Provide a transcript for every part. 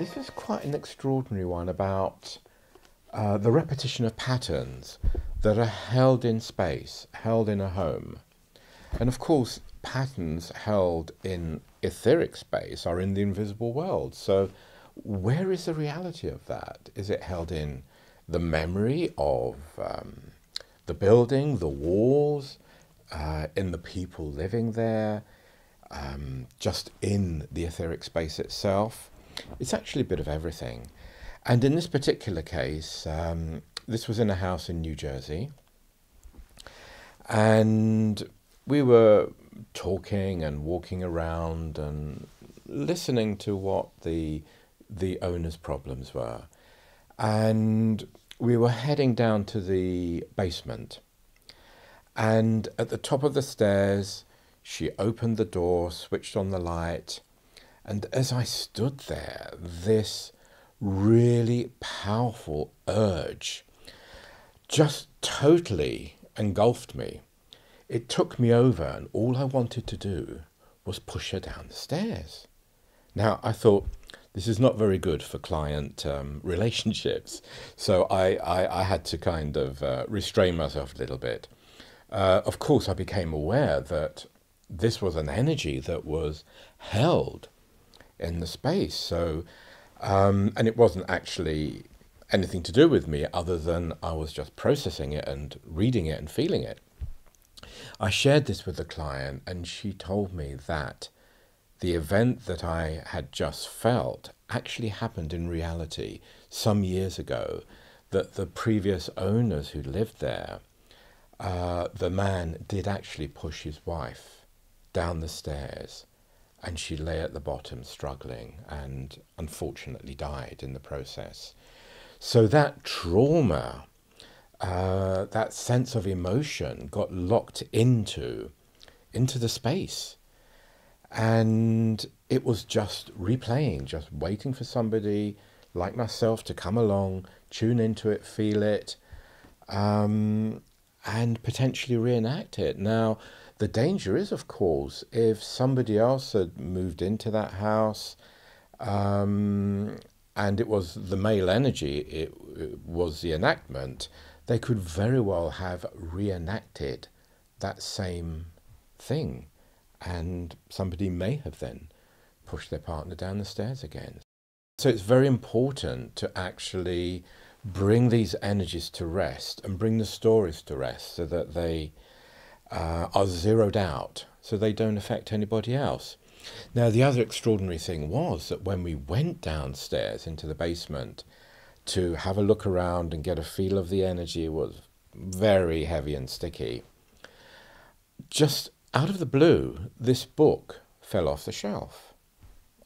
This is quite an extraordinary one about the repetition of patterns that are held in space, held in a home. And of course, patterns held in etheric space are in the invisible world. So where is the reality of that? Is it held in the memory of the building, the walls, in the people living there, just in the etheric space itself? It's actually a bit of everything. And in this particular case, this was in a house in New Jersey. And we were talking and walking around and listening to what the owner's problems were. And we were heading down to the basement. And at the top of the stairs, she opened the door, switched on the light. And as I stood there, this really powerful urge just totally engulfed me. It took me over, and all I wanted to do was push her down the stairs. Now, I thought, this is not very good for client relationships, so I had to kind of restrain myself a little bit. Of course, I became aware that this was an energy that was held in the space. So, and it wasn't actually anything to do with me other than I was just processing it and reading it and feeling it. I shared this with the client, and she told me that the event that I had just felt actually happened in reality some years ago, that the previous owners who lived there, the man did actually push his wife down the stairs, and she lay at the bottom struggling and unfortunately died in the process. So that trauma, that sense of emotion got locked into the space. And it was just replaying, just waiting for somebody like myself to come along, tune into it, feel it, and potentially reenact it. Now, the danger is, of course, if somebody else had moved into that house and it was the male energy, it was the enactment, they could very well have reenacted that same thing. And somebody may have then pushed their partner down the stairs again. So it's very important to actually bring these energies to rest and bring the stories to rest so that they are zeroed out, so they don't affect anybody else. Now, the other extraordinary thing was that when we went downstairs into the basement to have a look around and get a feel of the energy, it was very heavy and sticky. Just out of the blue, this book fell off the shelf.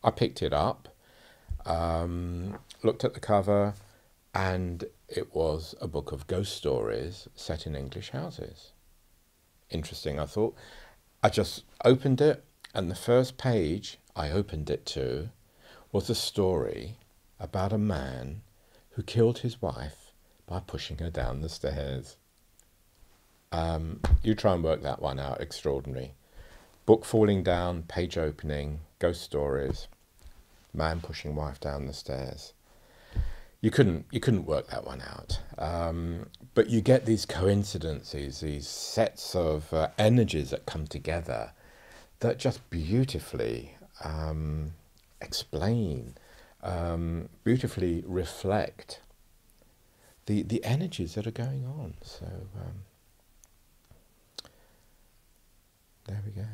I picked it up, looked at the cover, and it was a book of ghost stories set in English houses. Interesting, I thought. I just opened it, and the first page I opened it to was a story about a man who killed his wife by pushing her down the stairs. You try and work that one out. Extraordinary. Book falling down, page opening, ghost stories, man pushing wife down the stairs. You couldn't work that one out. But you get these coincidences, these sets of energies that come together that just beautifully explain, beautifully reflect the energies that are going on. So there we go.